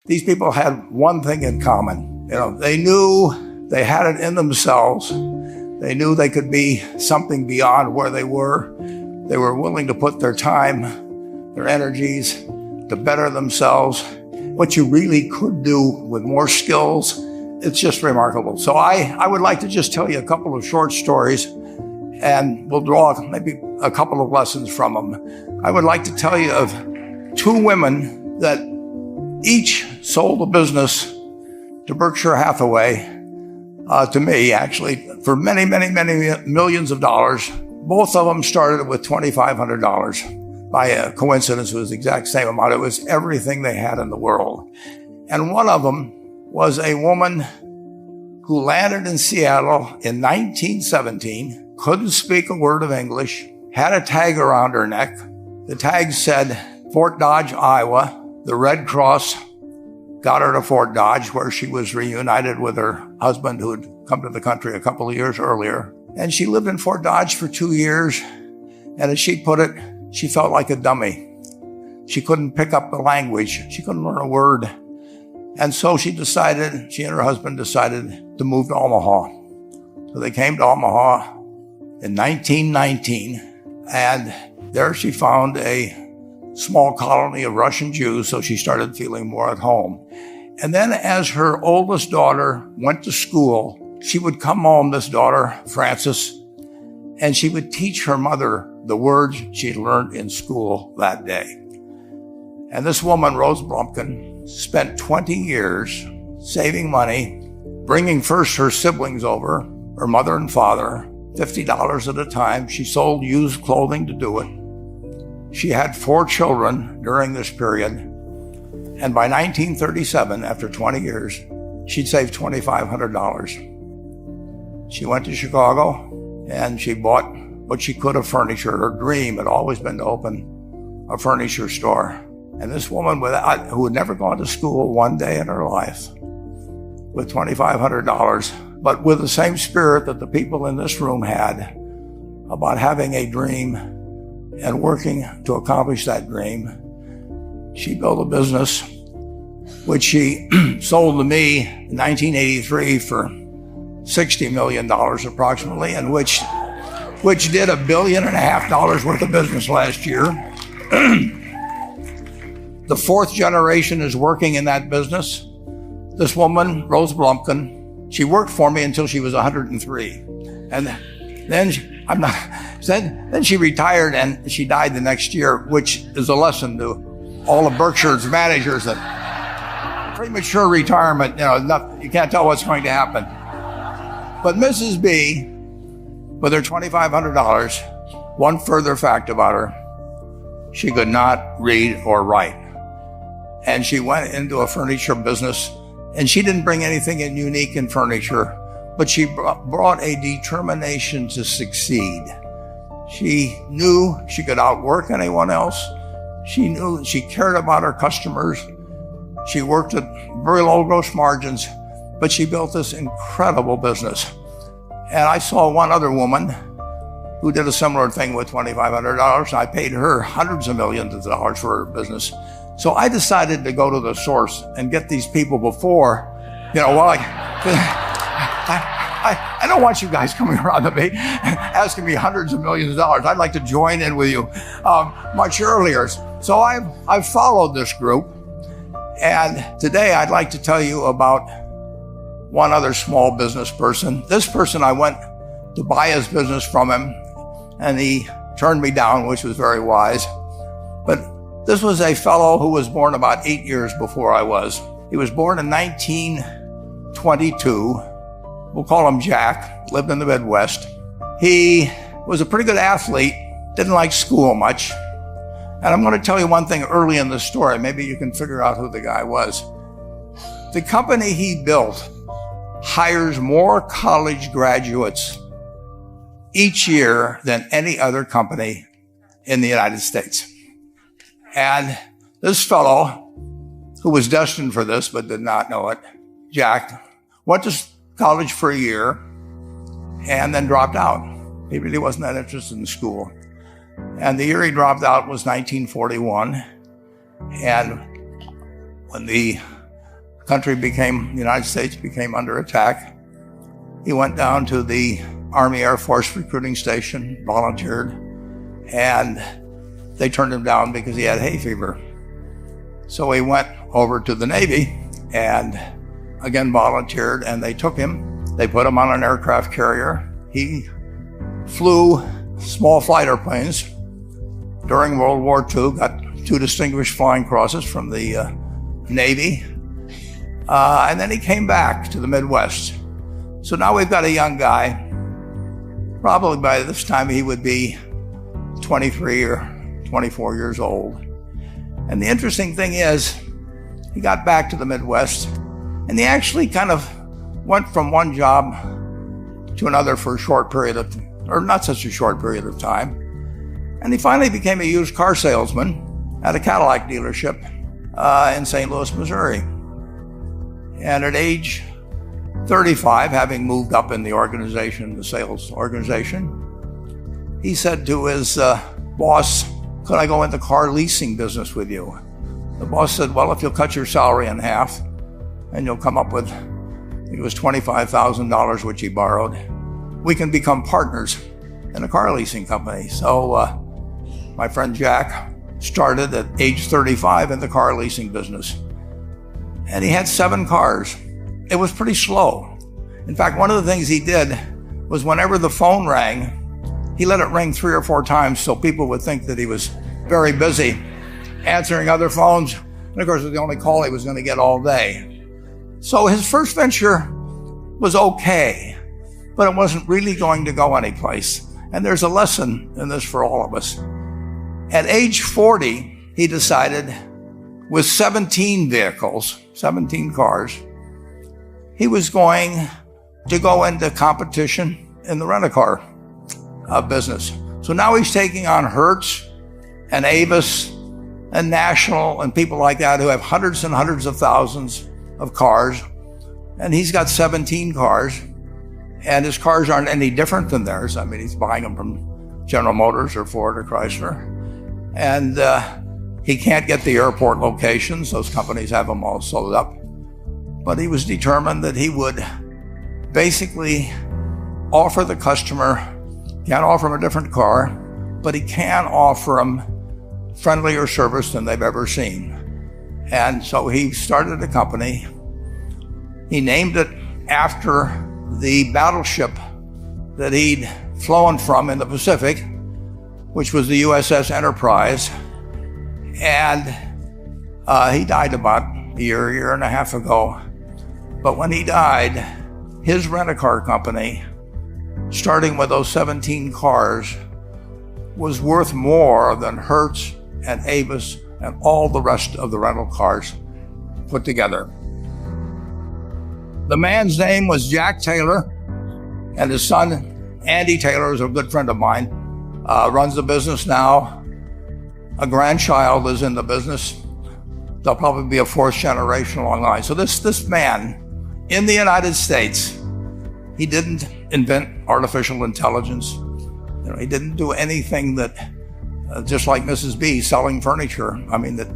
These people had one thing in common. They knew they had it in themselves. They knew they could be something beyond where they were. They were willing to put their time, their energies to better themselves. What you really could do with more skills, it's just remarkable. So I would like to just tell you a couple of short stories, and we'll draw maybe a couple of lessons from them. I would like to tell you of two women that each sold a business to Berkshire Hathaway, to me actually, for many, many, many millions of dollars. Both of them started with $2,500. By a coincidence, it was the exact same amount. It was everything they had in the world. And one of them was a woman who landed in Seattle in 1917, couldn't speak a word of English, had a tag around her neck. The tag said Fort Dodge, Iowa. The Red Cross got her to Fort Dodge, where she was reunited with her husband who had come to the country a couple of years earlier. And she lived in Fort Dodge for 2 years. And as she put it, she felt like a dummy. She couldn't pick up the language. She couldn't learn a word. And so she and her husband decided to move to Omaha. So they came to Omaha in 1919. And there she found a small colony of Russian Jews, so she started feeling more at home. And then as her oldest daughter went to school, she would come home, this daughter, Frances, and she would teach her mother the words she'd learned in school that day. And this woman, Rose Blumpkin, spent 20 years saving money, bringing first her siblings over, her mother and father, $50 at a time. She sold used clothing to do it. She had 4 children during this period. And by 1937, after 20 years, she'd saved $2,500. She went to Chicago and she bought what she could of furniture. Her dream had always been to open a furniture store. And this woman who had never gone to school one day in her life, with $2,500, but with the same spirit that the people in this room had about having a dream and working to accomplish that dream, she built a business which she sold to me in 1983 for $60 million approximately, and which did $1.5 billion worth of business last year. The 4th generation is working in that business. This woman, Rose Blumpkin, she worked for me until she was 103. And then she retired and she died the next year, which is a lesson to all of Berkshire's managers that premature retirement, you can't tell what's going to happen. But Mrs. B, with her $2,500, one further fact about her, she could not read or write. And she went into a furniture business, and she didn't bring anything unique in furniture, but she brought a determination to succeed. She knew she could outwork anyone else. She knew she cared about her customers. She worked at very low gross margins, but she built this incredible business. And I saw one other woman who did a similar thing with $2,500. I paid her hundreds of millions of dollars for her business. So I decided to go to the source and get these people before, I don't want you guys coming around to me asking me hundreds of millions of dollars. I'd like to join in with you much earlier. So I've followed this group. And today I'd like to tell you about one other small business person. This person, I went to buy his business from him, and he turned me down, which was very wise. But this was a fellow who was born about 8 years before I was. He was born in 1922. We'll call him Jack, lived in the Midwest. He was a pretty good athlete, didn't like school much. And I'm going to tell you one thing early in the story. Maybe you can figure out who the guy was. The company he built hires more college graduates each year than any other company in the United States. And this fellow, who was destined for this but did not know it, Jack, went to college for a year and then dropped out. He really wasn't that interested in school. And the year he dropped out was 1941. And when the the United States became under attack, he went down to the Army Air Force recruiting station, volunteered, and they turned him down because he had hay fever. So he went over to the Navy and again volunteered, and they took him. They put him on an aircraft carrier. He flew small fighter planes during World War II, got 2 distinguished flying crosses from the Navy, and then he came back to the Midwest. So now we've got a young guy. Probably by this time he would be 23 or 24 years old. And the interesting thing is, he got back to the Midwest, and he actually kind of went from one job to another for a short period of, or not such a short period of time. And he finally became a used car salesman at a Cadillac dealership in St. Louis, Missouri. And at age 35, having moved up in the organization, the sales organization, he said to his boss, "Could I go into car leasing business with you?" The boss said, "Well, if you'll cut your salary in half and you'll come up with," I think it was $25,000, which he borrowed, "we can become partners in a car leasing company." So my friend Jack started at age 35 in the car leasing business. And he had 7 cars. It was pretty slow. In fact, one of the things he did was whenever the phone rang, he let it ring 3 or 4 times so people would think that he was very busy answering other phones. And of course, it was the only call he was going to get all day. So his first venture was okay, but it wasn't really going to go anyplace. And there's a lesson in this for all of us. At age 40, he decided, with 17 vehicles, 17 cars, he was going to go into competition in the rent-a-car business. So now he's taking on Hertz and Avis and National and people like that who have hundreds and hundreds of thousands of cars. And he's got 17 cars, and his cars aren't any different than theirs. I mean, he's buying them from General Motors or Ford or Chrysler. And he can't get the airport locations. Those companies have them all sold up. But he was determined that he would basically offer the customer, can't offer him a different car, but he can offer them friendlier service than they've ever seen. And so he started a company. He named it after the battleship that he'd flown from in the Pacific, which was the USS Enterprise. And he died about a year and a half ago. But when he died, his rent-a-car company, starting with those 17 cars, was worth more than Hertz and Avis and all the rest of the rental cars put together. The man's name was Jack Taylor, and his son, Andy Taylor, is a good friend of mine, runs the business now. A grandchild is in the business. There'll probably be a 4th generation along the line. So this man in the United States, he didn't invent artificial intelligence. You know, he didn't do anything that, just like Mrs. B selling furniture, I mean, that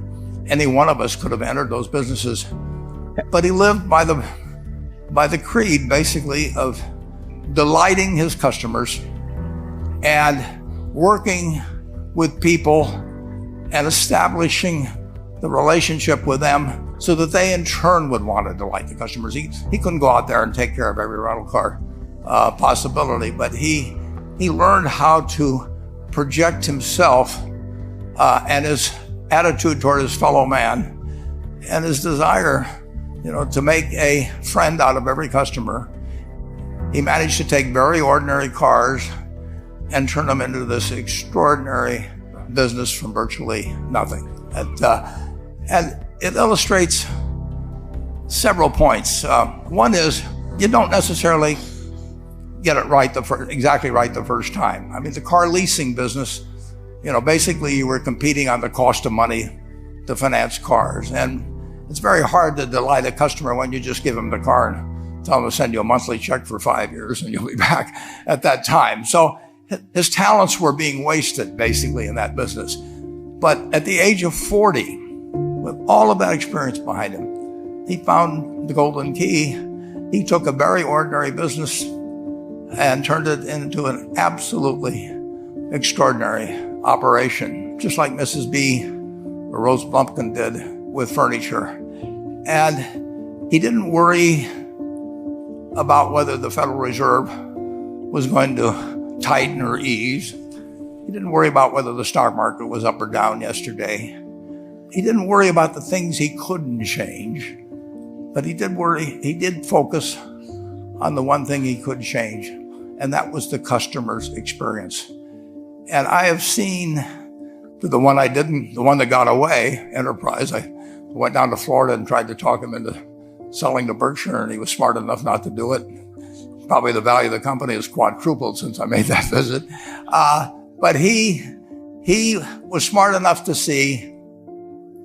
any one of us could have entered those businesses. But he lived by the creed, basically, of delighting his customers and working with people and establishing the relationship with them so that they in turn would want to delight the customers. He couldn't go out there and take care of every rental car possibility, but he learned how to project himself and his attitude toward his fellow man and his desire, to make a friend out of every customer. He managed to take very ordinary cars and turn them into this extraordinary business from virtually nothing. And it illustrates several points. One is, you don't necessarily get it right exactly right the first time. I mean, the car leasing business, basically you were competing on the cost of money to finance cars. And it's very hard to delight a customer when you just give them the car and tell them to send you a monthly check for 5 years and you'll be back at that time. So his talents were being wasted basically in that business. But at the age of 40, with all of that experience behind him, he found the golden key. He took a very ordinary business and turned it into an absolutely extraordinary operation, just like Mrs. B or Rose Blumpkin did with furniture. And he didn't worry about whether the Federal Reserve was going to tighten or ease. He didn't worry about whether the stock market was up or down yesterday. He didn't worry about the things he couldn't change, but he did focus on the one thing he could change, and that was the customer's experience. And I have seen the one that got away, Enterprise. I went down to Florida and tried to talk him into selling to Berkshire, and he was smart enough not to do it. Probably the value of the company has quadrupled since I made that visit. But he was smart enough to see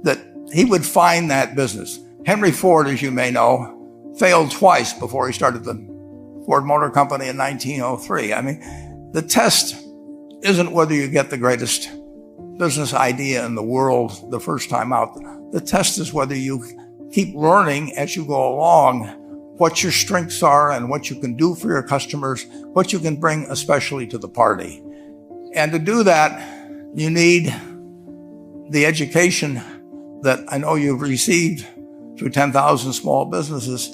that he would find that business. Henry Ford, as you may know, failed twice before he started the Ford Motor Company in 1903. I mean, the test isn't whether you get the greatest business idea in the world the first time out. The test is whether you keep learning as you go along what your strengths are and what you can do for your customers, what you can bring especially to the party. And to do that, you need the education that I know you've received through 10,000 small businesses,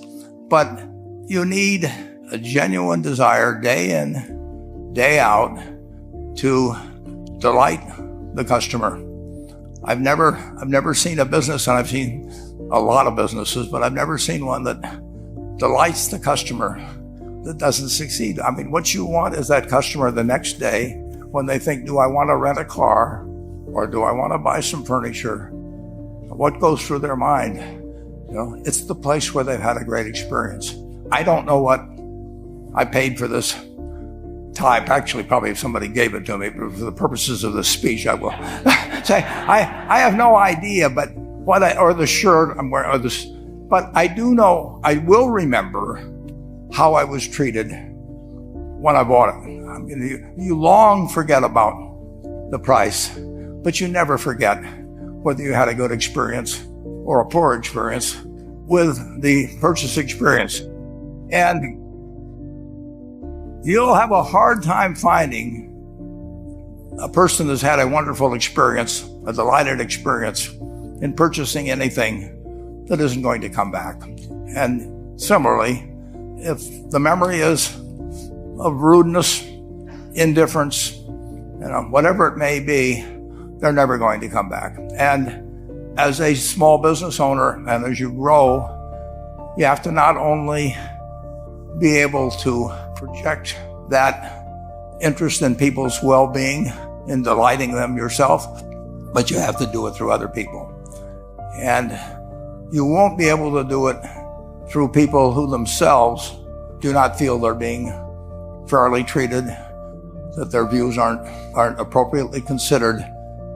but you need a genuine desire day in, day out to delight the customer. I've never seen a business, and I've seen a lot of businesses, but I've never seen one that delights the customer that doesn't succeed. I mean, what you want is that customer the next day when they think, do I want to rent a car or do I want to buy some furniture? What goes through their mind? You know, it's the place where they've had a great experience. I don't know what I paid for this tie. Actually, probably if somebody gave it to me, but for the purposes of this speech, I will say I have no idea. But or the shirt I'm wearing, or this. But I do know, I will remember how I was treated when I bought it. I mean, you long forget about the price, but you never forget whether you had a good experience or a poor experience with the purchase experience. And you'll have a hard time finding a person that's had a wonderful experience, a delighted experience in purchasing anything that isn't going to come back. And similarly, if the memory is of rudeness, indifference, whatever it may be, they're never going to come back. And as a small business owner, and as you grow, you have to not only be able to project that interest in people's well-being, in delighting them yourself, but you have to do it through other people. And you won't be able to do it through people who themselves do not feel they're being fairly treated, that their views aren't appropriately considered.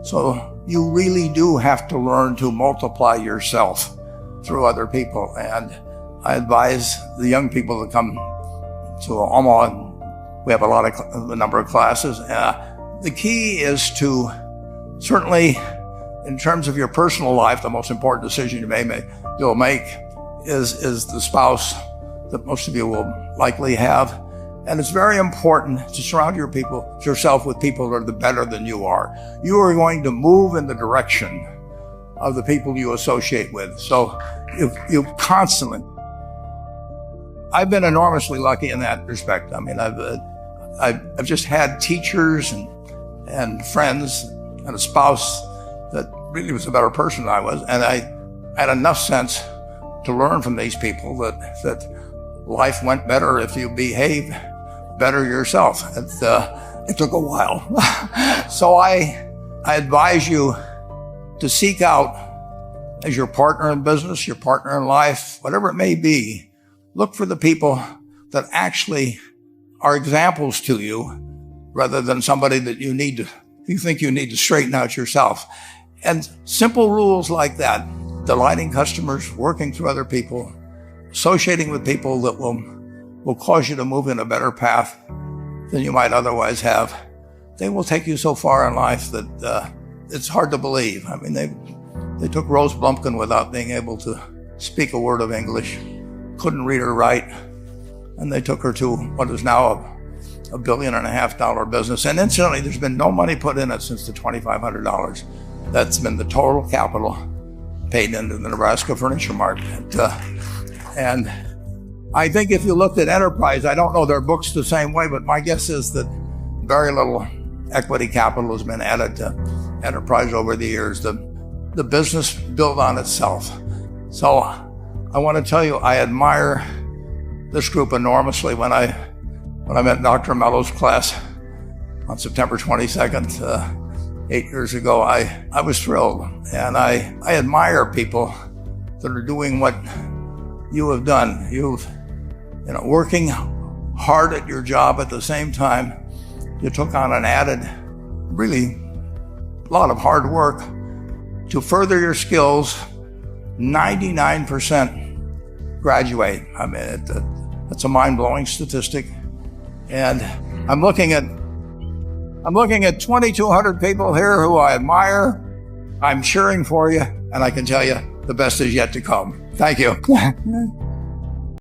So you really do have to learn to multiply yourself through other people. And I advise the young people that come to Omaha. We have a number of classes. The key is to, certainly in terms of your personal life, the most important decision you'll make is the spouse that most of you will likely have. And it's very important to surround yourself with people that are better than you are. You are going to move in the direction of the people you associate with. So you constantly. I've been enormously lucky in that respect. I mean, I've just had teachers and friends and a spouse that really was a better person than I was, and I had enough sense to learn from these people that life went better if you behave better yourself. It took a while. So I advise you to seek out, as your partner in business, your partner in life, whatever it may be, look for the people that actually are examples to you rather than somebody that you think you need to straighten out yourself. And simple rules like that, delighting customers, working through other people, associating with people that will cause you to move in a better path than you might otherwise have, they will take you so far in life that it's hard to believe. I mean, they took Rose Blumpkin without being able to speak a word of English, couldn't read or write. And they took her to what is now a $1.5 billion business. And incidentally, there's been no money put in it since the $2,500. That's been the total capital paid into the Nebraska Furniture Mart. And I think if you looked at Enterprise, I don't know their books the same way, but my guess is that very little equity capital has been added to Enterprise over the years. The business built on itself. So I want to tell you, I admire this group enormously. When I met Dr. Mello's class on September 22nd, 8 years ago, I was thrilled. And I admire people that are doing what you have done. Working hard at your job at the same time, you took on an added, really, lot of hard work to further your skills. 99% graduate. I mean, that's a mind-blowing statistic. And I'm looking at 2,200 people here who I admire. I'm cheering for you, and I can tell you the best is yet to come. Thank you.